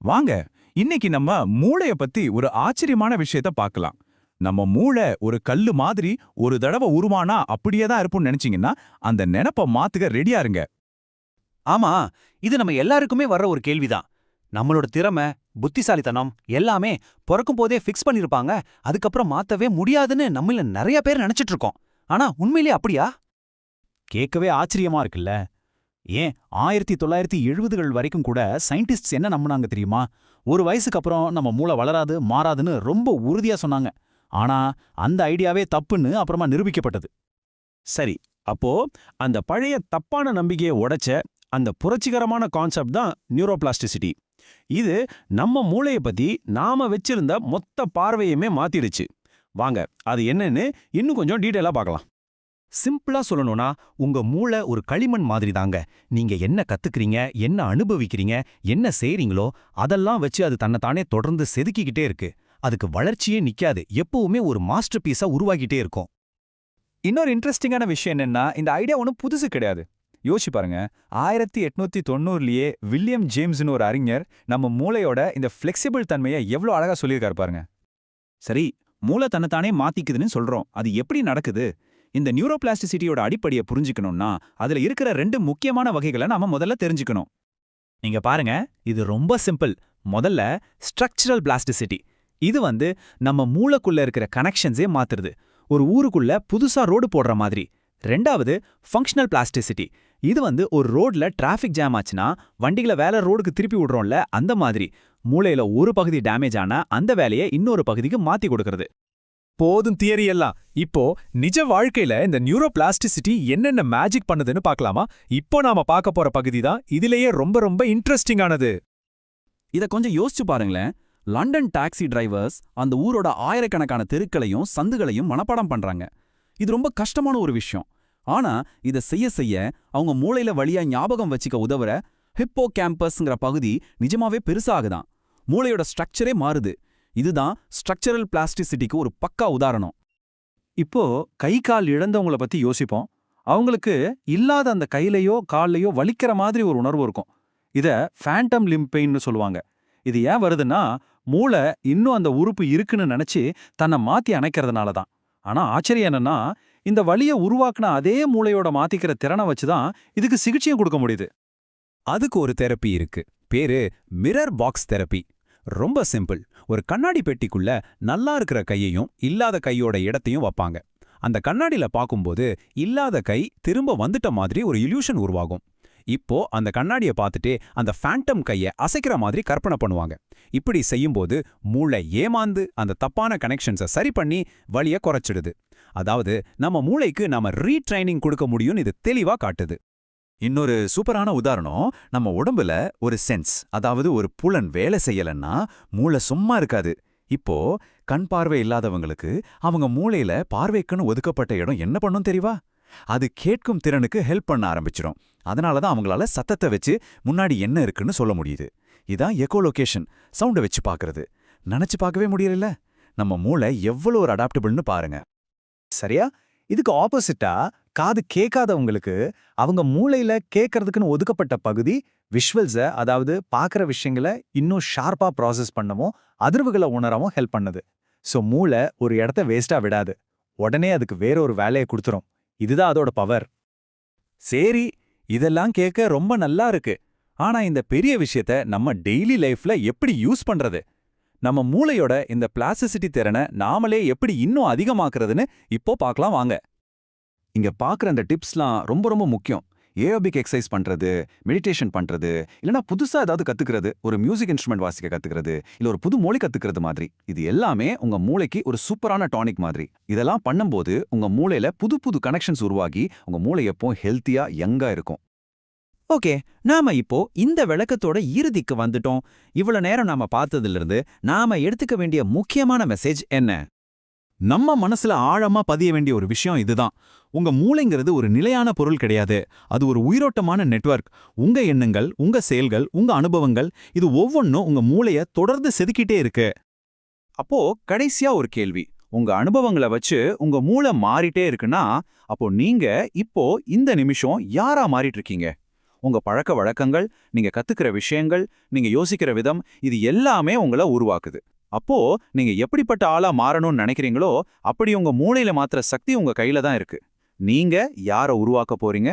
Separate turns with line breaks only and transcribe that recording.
வாங்க இன்னைக்கு நம்ம மூளைய பத்தி ஒரு ஆச்சரியமான விஷயத்த பார்க்கலாம். நம்ம மூளை ஒரு கல்லு மாதிரி ஒரு தடவை உருவானா அப்படியே தான் இருப்பும்னு நினைச்சீங்கன்னா அந்த நினைப்ப மாத்துக்க ரெடியா இருங்க.
ஆமா, இது நம்ம எல்லாருக்குமே வர்ற ஒரு கேள்விதான். நம்மளோட திறமை, புத்திசாலித்தனம் எல்லாமே பொறக்கும் போதே ஃபிக்ஸ் பண்ணிருப்பாங்க. அதுக்கப்புறம் மாத்தவே முடியாதுன்னு நம்மள நிறைய பேர் நினைச்சிட்டு இருக்கோம். ஆனா உண்மையிலே அப்படியா?
கேட்கவே ஆச்சரியமா இருக்குல்ல. ஏன் 1970கள் வரைக்கும் கூட சயின்டிஸ்ட்ஸ் என்ன நம்புனாங்க தெரியுமா? ஒரு வயசுக்கு அப்புறம் நம்ம மூளை வளராது மாறாதுன்னு ரொம்ப உறுதியா சொன்னாங்க. ஆனா அந்த ஐடியாவே தப்புன்னு அப்புறமா நிரூபிக்கப்பட்டது.
சரி, அப்போ அந்த பழைய தப்பான நம்பிக்கையை உடைச்ச அந்த புரட்சிகரமான கான்செப்ட் தான் நியூரோபிளாஸ்டிசிட்டி. இது நம்ம மூளையை பத்தி நாம வச்சிருந்த மொத்த பார்வையுமே மாத்திடுச்சு. வாங்க, அது என்னன்னு இன்னும் கொஞ்சம் டீட்டெயிலா பார்க்கலாம். சிம்பிளா சொல்லணும்னா, உங்க மூளை ஒரு களிமண் மாதிரி தாங்க. நீங்க என்ன கத்துக்கிறீங்க, என்ன அனுபவிக்கிறீங்க, என்ன செய்றீங்களோ அதெல்லாம் வச்சு அது தன்னைத்தானே தொடர்ந்து செதுக்கிக்கிட்டே இருக்கு. அதுக்கு வளர்ச்சியே நிக்காது, எப்பவுமே ஒரு மாஸ்டர் பீஸா உருவாகிட்டே இருக்கும்.
இன்னொரு இன்ட்ரெஸ்டிங்கான விஷயம் என்னன்னா, இந்த ஐடியா ஒன்றும் புதுசு கிடையாது. யோசிச்சு பாருங்க, 1890லயே வில்லியம் ஜேம்ஸ்னு ஒரு அறிஞர் நம்ம மூளையோட இந்த ஃப்ளெக்சிபிள் தன்மையை எவ்வளோ அழகா சொல்லியிருக்காரு பாருங்க. சரி, மூளை தன்னைத்தானே மாத்திக்குதுன்னு சொல்றோம், அது எப்படி நடக்குது? இந்த நியூரோபிளாஸ்டிசிட்டியோட அடிப்படையை புரிஞ்சுக்கணும்னா அதுல இருக்கிற 2 முக்கியமான வகைகளை நாம முதல்ல தெரிஞ்சுக்கணும்.
நீங்க பாருங்க, இது ரொம்ப சிம்பிள். முதல்ல ஸ்ட்ரக்சரல் பிளாஸ்டிசிட்டி. இது நம்ம மூளைக்குள்ள இருக்கிற கனெக்ஷன்ஸே மாத்துறது. ஒரு ஊருக்குள்ள புதுசா ரோடு போடுற மாதிரி. ரெண்டாவது ஃபங்க்ஷனல் பிளாஸ்டிசிட்டி. இது ஒரு ரோட்ல டிராஃபிக் ஜாம் ஆச்சுன்னா வண்டிகளை வேற ரோடுக்கு திருப்பி விடுறோம்ல, அந்த மாதிரி மூளையில ஒரு பகுதி டேமேஜ் ஆனா அந்த வேலையை இன்னொரு பகுதிக்கு மாத்தி கொடுக்கறது.
போதும் தியரி எல்லாம். இப்போ நிஜ வாழ்க்கையில இந்த நியூரோபிளாஸ்டிசிட்டி என்னென்ன மேஜிக் பண்ணுதுன்னு பார்க்கலாமா? இப்போ நாம பார்க்க போற பகுதி தான் இதிலேயே ரொம்ப ரொம்ப இன்ட்ரெஸ்டிங்கானது.
இத கொஞ்சம் யோசிச்சு பாருங்களேன். லண்டன் டாக்ஸி டிரைவர்ஸ் அந்த ஊரோட ஆயிரக்கணக்கான தெருக்களையும் சந்துகளையும் மனப்பாடம் பண்றாங்க. இது ரொம்ப கஷ்டமான ஒரு விஷயம். ஆனா இத செய்ய செய்ய அவங்க மூளையில வழியா ஞாபகம் வச்சுக்க உதவுற ஹிப்போ கேம்பஸ்ங்கிற பகுதி நிஜமாவே பெருசாகுதான். மூளையோட ஸ்ட்ரக்சரே மாறுது. இதுதான் ஸ்ட்ரக்சரல் பிளாஸ்டிசிட்டிக்கு ஒரு பக்கா உதாரணம்.
இப்போ கை கால் இழந்தவங்கள பத்தி யோசிப்போம். அவங்களுக்கு இல்லாத அந்த கையிலையோ கால்லையோ வலிக்கிற மாதிரி ஒரு உணர்வு இருக்கும். இத ஃபேண்டம் லிம்ப் பெயின்னு சொல்லுவாங்க. இது ஏன் வருதுன்னா, மூளை இன்னும் அந்த உறுப்பு இருக்குன்னு நினைச்சு தன்னை மாத்தி அணைக்கிறதுனால தான். ஆனா ஆச்சரியம் என்னன்னா, இந்த வலியை உருவாக்குன அதே மூளையோட மாத்திக்கிற திறனை வச்சுதான் இதுக்கு சிகிச்சையும் கொடுக்க முடியுது.
அதுக்கு ஒரு தெரப்பி இருக்கு. பேரு மிரர் பாக்ஸ் தெரப்பி. ரொம்ப சிம்பிள். ஒரு கண்ணாடி பெட்டிக்குள்ள நல்லா இருக்கிற கையையும் இல்லாத கையோட இடத்தையும் வைப்பாங்க. அந்த கண்ணாடியில பார்க்கும்போது இல்லாத கை திரும்ப வந்துட்ட மாதிரி ஒரு இல்யூஷன் உருவாகும். இப்போ அந்த கண்ணாடியை பார்த்துட்டே அந்த ஃபேண்டம் கையை அசைக்கிற மாதிரி கற்பனை பண்ணுவாங்க. இப்படி செய்யும்போது மூளை ஏமாந்து அந்த தப்பான கனெக்ஷன்ஸை சரி பண்ணி வலியை குறைச்சிடுது. அதாவது நம்ம மூளைக்கு நாம ரீட்ரைனிங் கொடுக்க முடியும்னு இது தெளிவா காட்டுது. இன்னொரு சூப்பரான உதாரணம், நம்ம உடம்புல ஒரு சென்ஸ், அதாவது ஒரு புலன் வேலை செய்யலன்னா மூளை சும்மா இருக்காது. இப்போ கண் பார்வை இல்லாதவங்களுக்கு அவங்க மூளையில பார்வைக்குன்னு ஒதுக்கப்பட்ட இடம் என்ன பண்ணும் தெரியுமா? அது கேட்கும் திறனுக்கு ஹெல்ப் பண்ண ஆரம்பிச்சிடும். அதனாலதான் அவங்களால சத்தத்தை வச்சு முன்னாடி என்ன இருக்குன்னு சொல்ல முடியுது. இதான் எக்கோலொகேஷன், சவுண்டை வச்சு பார்க்கறது. நினைச்சு பார்க்கவே முடியல. நம்ம மூளை எவ்வளவு ஒரு அடாப்டபிள்னு பாருங்க.
சரியா? இதுக்கு ஆப்போசிட்டா காது கேட்காதவங்களுக்கு அவங்க மூளையில கேட்கறதுக்குன்னு ஒதுக்கப்பட்ட பகுதி விஷுவல்ஸை, அதாவது பார்க்குற விஷயங்களை இன்னும் ஷார்ப்பா ப்ராசஸ் பண்ணவும் அதிர்வுகளை உணரவும் ஹெல்ப் பண்ணுது. ஸோ மூளை ஒரு இடத்த வேஸ்டா விடாது, உடனே அதுக்கு வேற ஒரு வேலையை கொடுத்துரும். இதுதான் அதோட பவர்.
சரி, இதெல்லாம் கேட்க ரொம்ப நல்லா இருக்கு. ஆனா இந்த பெரிய விஷயத்த நம்ம டெய்லி லைஃப்ல எப்படி யூஸ் பண்றது? நம்ம மூளையோட இந்த பிளாஸ்டிசிட்டி திறனை நாமளே எப்படி இன்னும் அதிகமாக்குறதுன்னு இப்போ பார்க்கலாம் வாங்க. இங்க பார்க்குற அந்த டிப்ஸ்லாம் ரொம்ப ரொம்ப முக்கியம். ஏரோபிக் எக்ஸசைஸ் பண்றது, மெடிடேஷன் பண்றது, இல்லைனா புதுசா ஏதாவது கத்துக்கிறது, ஒரு மியூசிக் இன்ஸ்ட்ருமெண்ட் வாசிக்க கத்துக்கிறது, இல்ல ஒரு புது மொழி கத்துக்கிறது மாதிரி. இது எல்லாமே உங்க மூளைக்கு ஒரு சூப்பரான டானிக் மாதிரி. இதெல்லாம் பண்ணும்போது உங்க மூளையில புது புது கனெக்ஷன்ஸ் உருவாகி உங்க மூளை எப்போ ஹெல்த்தியா யங்கா இருக்கும்.
ஓகே, நாம இப்போ இந்த விளக்கத்தோட இறுதிக்கு வந்துட்டோம். இவ்வளவு நேரம் நாம பார்த்ததிலிருந்து நாம எடுத்துக்க வேண்டிய முக்கியமான மெசேஜ் என்ன?
நம்ம மனசுல ஆழமா பதிய வேண்டிய ஒரு விஷயம் இதுதான். உங்க மூளைங்கிறது ஒரு நிலையான பொருள் கிடையாது. அது ஒரு உயிரோட்டமான நெட்வொர்க். உங்க எண்ணங்கள், உங்க செயல்கள், உங்க அனுபவங்கள், இது ஒவ்வொன்றும் உங்க மூளைய தொடர்ந்து செதுக்கிட்டே இருக்கு. அப்போ கடைசியா ஒரு கேள்வி. உங்க அனுபவங்களை வச்சு உங்க மூளை மாறிட்டே இருக்குன்னா, அப்போ நீங்க இப்போ இந்த நிமிஷம் யாரா மாறிட்டு இருக்கீங்க? உங்க பழக்க வழக்கங்கள், நீங்க கத்துக்கிற விஷயங்கள், நீங்க யோசிக்கிற விதம், இது எல்லாமே உங்கள உருவாக்குது. அப்போ நீங்க எப்படிப்பட்ட ஆளா மாறணும்னு நினைக்கிறீங்களோ அப்படி உங்க மூளையில மாத்துற சக்தி உங்க கையில தான் இருக்கு. நீங்க யாரை உருவாக்க போறீங்க?